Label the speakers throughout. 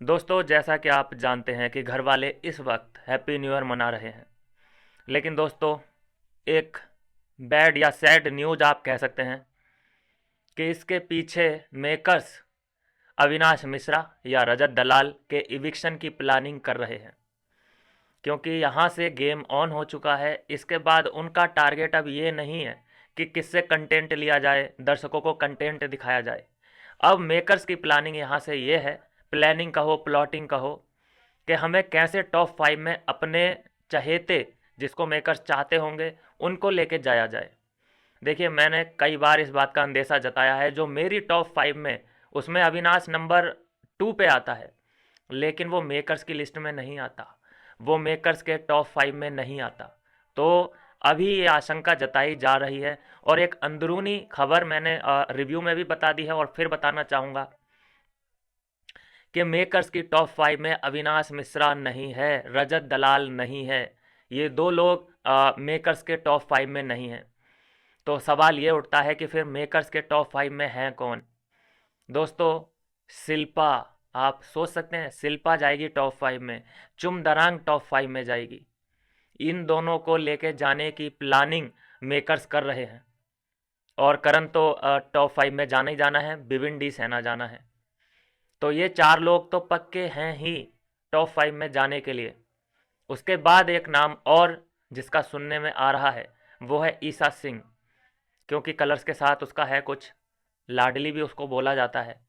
Speaker 1: दोस्तों, जैसा कि आप जानते हैं कि घर वाले इस वक्त हैप्पी न्यू ईयर मना रहे हैं। लेकिन दोस्तों, एक बैड या सैड न्यूज़ आप कह सकते हैं कि इसके पीछे मेकर्स अविनाश मिश्रा या रजत दलाल के इविक्शन की प्लानिंग कर रहे हैं। क्योंकि यहाँ से गेम ऑन हो चुका है। इसके बाद उनका टारगेट अब ये नहीं है कि किससे कंटेंट लिया जाए, दर्शकों को कंटेंट दिखाया जाए। अब मेकर्स की प्लानिंग यहाँ से ये है, प्लानिंग कहो प्लॉटिंग कहो, कि हमें कैसे टॉप 5 में अपने चहेते, जिसको मेकर्स चाहते होंगे, उनको लेके जाया जाए। देखिए, मैंने कई बार इस बात का अंदेशा जताया है, जो मेरी टॉप 5 में उसमें अविनाश नंबर 2 पे आता है, लेकिन वो मेकर्स की लिस्ट में नहीं आता, वो मेकर्स के टॉप 5 में नहीं आता। तो अभी ये आशंका जताई जा रही है, और एक अंदरूनी खबर मैंने रिव्यू में भी बता दी है और फिर बताना चाहूँगा कि मेकर्स की टॉप 5 में अविनाश मिश्रा नहीं है, रजत दलाल नहीं है। ये दो लोग मेकर्स के टॉप 5 में नहीं हैं। तो सवाल ये उठता है कि फिर मेकर्स के टॉप 5 में हैं कौन? दोस्तों, शिल्पा। आप सोच सकते हैं, शिल्पा जाएगी टॉप 5 में, चुमदरांग टॉप 5 में जाएगी। इन दोनों को लेके जाने की प्लानिंग मेकर्स कर रहे हैं। और करण तो टॉप 5 में जाना ही जाना है, बिबिन डी सेना जाना है। तो ये चार लोग तो पक्के हैं ही टॉप 5 में जाने के लिए। उसके बाद एक नाम और जिसका सुनने में आ रहा है, वो है ईसा सिंह। क्योंकि कलर्स के साथ उसका है कुछ, लाडली भी उसको बोला जाता है।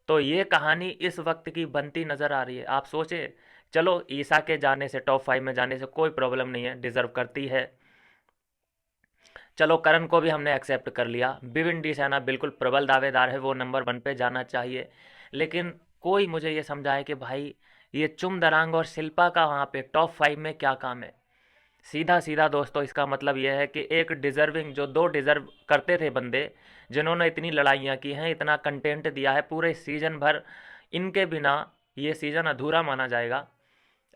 Speaker 1: तो ये कहानी इस वक्त की बनती नज़र आ रही है। आप सोचे, चलो ईसा के जाने से, टॉप 5 में जाने से कोई प्रॉब्लम नहीं है, डिज़र्व करती है। चलो, करण को भी हमने एक्सेप्ट कर लिया, बिबिन डी सेना बिल्कुल प्रबल दावेदार है, वो नंबर 1 पे जाना चाहिए। लेकिन कोई मुझे ये समझाए कि भाई, ये चुम दरांग और शिल्पा का वहाँ पे टॉप 5 में क्या काम है? सीधा सीधा दोस्तों, इसका मतलब यह है कि एक डिज़र्विंग, जो दो डिज़र्व करते थे बंदे, जिन्होंने इतनी लड़ाइयाँ की हैं, इतना कंटेंट दिया है पूरे सीज़न भर, इनके बिना ये सीज़न अधूरा माना जाएगा।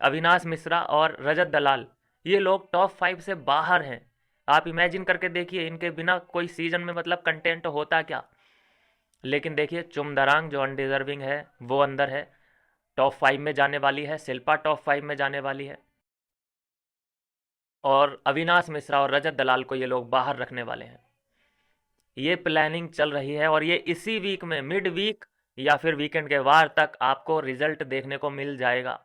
Speaker 1: अविनाश मिश्रा और रजत दलाल, ये लोग टॉप 5 से बाहर हैं। आप इमेजिन करके देखिए, इनके बिना कोई सीज़न में मतलब कंटेंट होता क्या? लेकिन देखिए, चुमदरांग जो अनडिज़र्विंग है, वो अंदर है, टॉप 5 में जाने वाली है, शिल्पा टॉप 5 में जाने वाली है, और अविनाश मिश्रा और रजत दलाल को ये लोग बाहर रखने वाले हैं। ये प्लानिंग चल रही है, और ये इसी वीक में, मिड वीक या फिर वीकेंड के वार तक आपको रिजल्ट देखने को मिल जाएगा।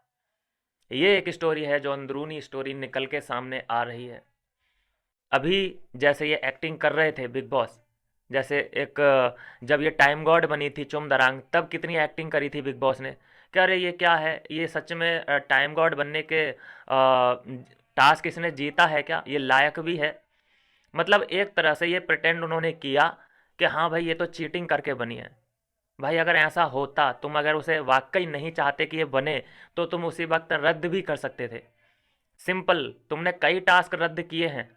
Speaker 1: ये एक स्टोरी है जो अंदरूनी स्टोरी निकल के सामने आ रही है। अभी जैसे ये एक्टिंग कर रहे थे बिग बॉस, जैसे एक जब ये टाइम गॉड बनी थी चुम दरांग, तब कितनी एक्टिंग करी थी बिग बॉस ने, कि अरे ये क्या है, ये सच में टाइम गॉड बनने के टास्क इसने जीता है क्या, ये लायक भी है। मतलब एक तरह से ये प्रिटेंड उन्होंने किया कि हाँ भाई, ये तो चीटिंग करके बनी है। भाई, अगर ऐसा होता, तुम अगर उसे वाकई नहीं चाहते कि ये बने, तो तुम उसी वक्त रद्द भी कर सकते थे। सिंपल, तुमने कई टास्क रद्द किए हैं,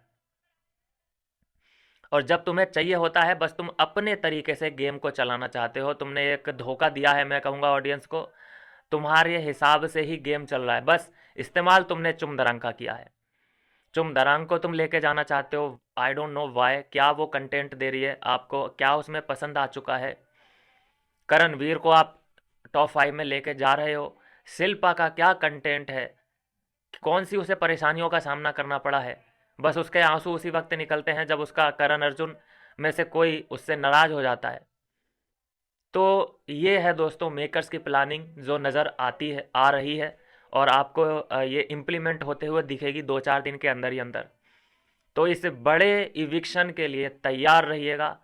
Speaker 1: और जब तुम्हें चाहिए होता है, बस तुम अपने तरीके से गेम को चलाना चाहते हो, तुमने एक धोखा दिया है, मैं कहूँगा ऑडियंस को, तुम्हारे हिसाब से ही गेम चल रहा है, बस इस्तेमाल तुमने चुमदरंग का किया है। चुमदरंग को तुम लेके जाना चाहते हो, आई डोंट नो वाई, क्या वो कंटेंट दे रही है आपको, क्या उसमें पसंद आ चुका है? करणवीर को आप टॉप 5 में लेके जा रहे हो, शिल्पा का क्या कंटेंट है, कौन सी उसे परेशानियों का सामना करना पड़ा है? बस उसके आंसू उसी वक्त निकलते हैं जब उसका करण अर्जुन में से कोई उससे नाराज हो जाता है। तो ये है दोस्तों मेकर्स की प्लानिंग, जो नज़र आती है, आ रही है, और आपको ये इम्प्लीमेंट होते हुए दिखेगी 2-4 दिन के अंदर ही अंदर। तो इस बड़े इविक्शन के लिए तैयार रहिएगा।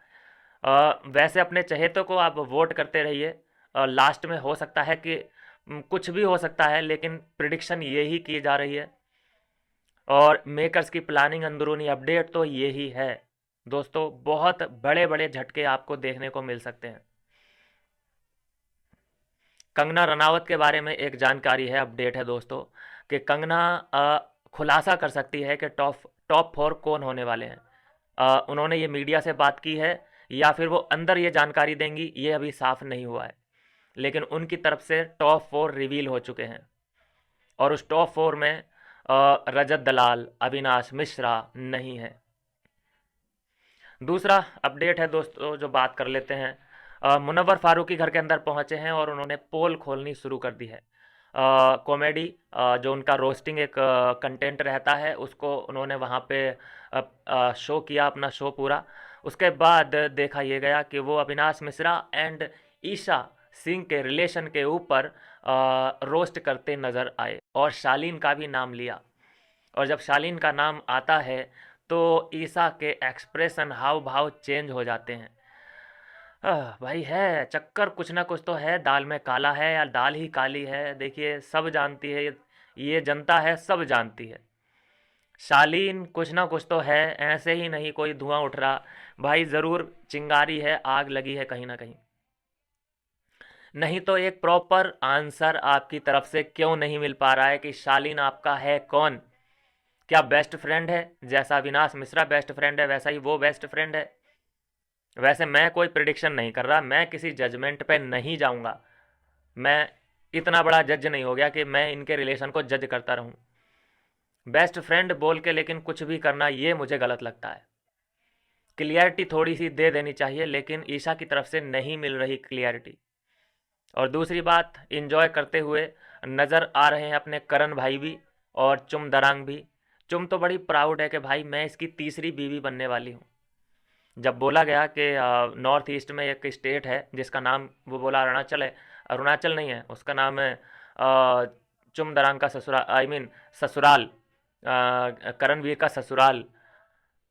Speaker 1: वैसे अपने चहेतों को आप वोट करते रहिए। लास्ट में हो सकता है कि कुछ भी हो सकता है, लेकिन प्रिडिक्शन ये ही की जा रही है, और मेकर्स की प्लानिंग, अंदरूनी अपडेट तो ये ही है। दोस्तों, बहुत बड़े बड़े झटके आपको देखने को मिल सकते हैं। कंगना रनावत के बारे में एक जानकारी है, अपडेट है दोस्तों, कि कंगना खुलासा कर सकती है कि टॉप टॉप 4 कौन होने वाले हैं। उन्होंने ये मीडिया से बात की है, या फिर वो अंदर ये जानकारी देंगी, ये अभी साफ नहीं हुआ है। लेकिन उनकी तरफ से टॉप 4 रिवील हो चुके हैं, और उस टॉप 4 में रजत दलाल, अविनाश मिश्रा नहीं है। दूसरा अपडेट है दोस्तों, जो बात कर लेते हैं, मुनव्वर फारूकी घर के अंदर पहुंचे हैं और उन्होंने पोल खोलनी शुरू कर दी है। कॉमेडी जो उनका रोस्टिंग एक कंटेंट रहता है, उसको उन्होंने वहाँ पे शो किया, अपना शो पूरा। उसके बाद देखा ये गया कि वो अविनाश मिश्रा एंड ईशा सिंह के रिलेशन के ऊपर रोस्ट करते नज़र आए और शालीन का भी नाम लिया। और जब शालीन का नाम आता है तो ईशा के एक्सप्रेशन, हाव भाव चेंज हो जाते हैं। भाई है चक्कर, कुछ ना कुछ तो है, दाल में काला है या दाल ही काली है, देखिए सब जानती है, ये जनता है, सब जानती है। शालीन कुछ ना कुछ तो है, ऐसे ही नहीं कोई धुआं उठ रहा भाई, ज़रूर चिंगारी है, आग लगी है कहीं ना कहीं। नहीं तो एक प्रॉपर आंसर आपकी तरफ से क्यों नहीं मिल पा रहा है कि शालीन आपका है कौन? क्या बेस्ट फ्रेंड है? जैसा अविनाश मिश्रा बेस्ट फ्रेंड है वैसा ही वो बेस्ट फ्रेंड है। वैसे मैं कोई प्रिडिक्शन नहीं कर रहा, मैं किसी जजमेंट पे नहीं जाऊंगा, मैं इतना बड़ा जज नहीं हो गया कि मैं इनके रिलेशन को जज करता रहूं। बेस्ट फ्रेंड बोल के लेकिन कुछ भी करना, ये मुझे गलत लगता है। क्लियरिटी थोड़ी सी दे देनी चाहिए, लेकिन ईशा की तरफ से नहीं मिल रही क्लियरिटी। और दूसरी बात, इन्जॉय करते हुए नज़र आ रहे हैं अपने करण भाई भी और चुम दरांग भी। चुम तो बड़ी प्राउड है कि भाई मैं इसकी तीसरी बीवी बनने वाली हूँ। जब बोला गया कि नॉर्थ ईस्ट में एक स्टेट है जिसका नाम, वो बोला अरुणाचल है, अरुणाचल नहीं है, उसका नाम है चुम दरांग का ससुराल, आई मीन ससुराल, करणवीर का ससुराल।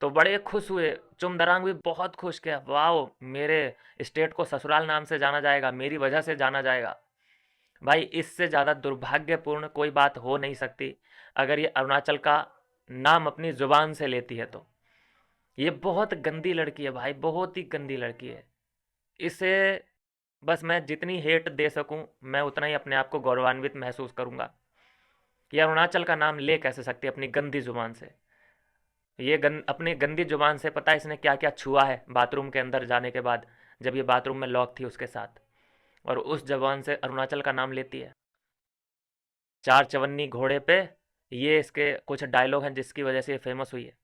Speaker 1: तो बड़े खुश हुए, चुम दरांग भी बहुत खुश, किया वाह मेरे स्टेट को ससुराल नाम से जाना जाएगा, मेरी वजह से जाना जाएगा। भाई इससे ज़्यादा दुर्भाग्यपूर्ण कोई बात हो नहीं सकती अगर ये अरुणाचल का नाम अपनी ज़ुबान से लेती है तो। ये बहुत गंदी लड़की है भाई, बहुत ही गंदी लड़की है। इसे बस मैं जितनी हेट दे सकूं मैं उतना ही अपने आप को गौरवान्वित महसूस करूंगा। ये अरुणाचल का नाम ले कैसे सकती है अपनी गंदी ज़ुबान से? ये अपनी गंदी ज़ुबान से पता है इसने क्या क्या छुआ है बाथरूम के अंदर जाने के बाद, जब ये बाथरूम में लॉक थी उसके साथ, और उस ज़बान से अरुणाचल का नाम लेती है। चार चवन्नी घोड़े पे, ये इसके कुछ डायलॉग हैं जिसकी वजह से ये फेमस हुई है।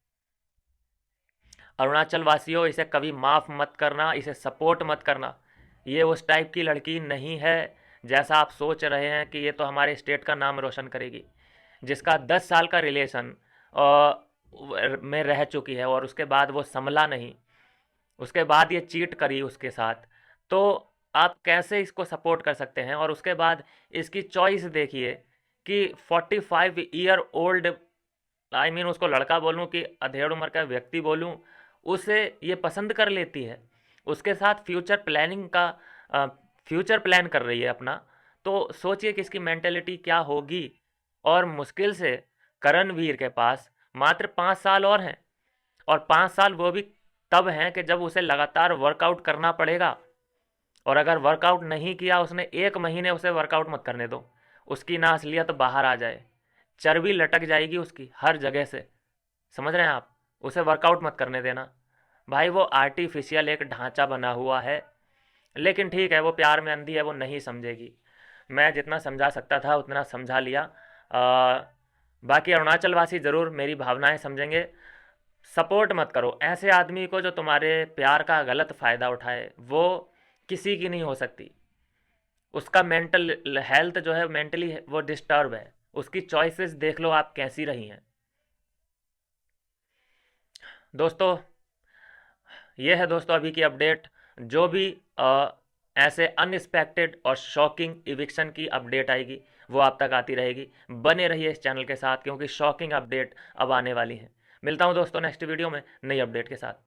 Speaker 1: अरुणाचल वासियों, इसे कभी माफ़ मत करना, इसे सपोर्ट मत करना। ये उस टाइप की लड़की नहीं है जैसा आप सोच रहे हैं कि ये तो हमारे स्टेट का नाम रोशन करेगी। जिसका 10 साल का रिलेशन में रह चुकी है और उसके बाद वो संभला नहीं, उसके बाद ये चीट करी उसके साथ, तो आप कैसे इसको सपोर्ट कर सकते हैं? और उसके बाद इसकी चॉइस देखिए कि 45 ईयर ओल्ड, आई मीन उसको लड़का बोलूं कि अधेड़ उम्र का व्यक्ति बोलूं, उसे ये पसंद कर लेती है, उसके साथ फ्यूचर प्लानिंग का फ्यूचर प्लान कर रही है अपना। तो सोचिए कि इसकी मेंटेलिटी क्या होगी। और मुश्किल से करणवीर के पास मात्र 5 साल और हैं, और 5 साल वो भी तब हैं कि जब उसे लगातार वर्कआउट करना पड़ेगा। और अगर वर्कआउट नहीं किया उसने, 1 महीने उसे वर्कआउट मत करने दो, उसकी ना असलियत बाहर आ जाए, चर्बी लटक जाएगी उसकी हर जगह से, समझ रहे हैं आप? उसे वर्कआउट मत करने देना भाई, वो आर्टिफिशियल एक ढांचा बना हुआ है। लेकिन ठीक है, वो प्यार में अंधी है, वो नहीं समझेगी। मैं जितना समझा सकता था उतना समझा लिया। बाकी अरुणाचल वासी ज़रूर मेरी भावनाएं समझेंगे। सपोर्ट मत करो ऐसे आदमी को जो तुम्हारे प्यार का गलत फ़ायदा उठाए, वो किसी की नहीं हो सकती। उसका मेंटल हेल्थ जो है, मेंटली वो डिस्टर्ब है, उसकी चॉइसेस देख लो आप कैसी रही हैं। दोस्तों ये है दोस्तों अभी की अपडेट। जो भी ऐसे अनएक्सपेक्टेड और शॉकिंग इविक्शन की अपडेट आएगी वो आप तक आती रहेगी। बने रहिए इस चैनल के साथ क्योंकि शॉकिंग अपडेट अब आने वाली है। मिलता हूँ दोस्तों नेक्स्ट वीडियो में नई अपडेट के साथ।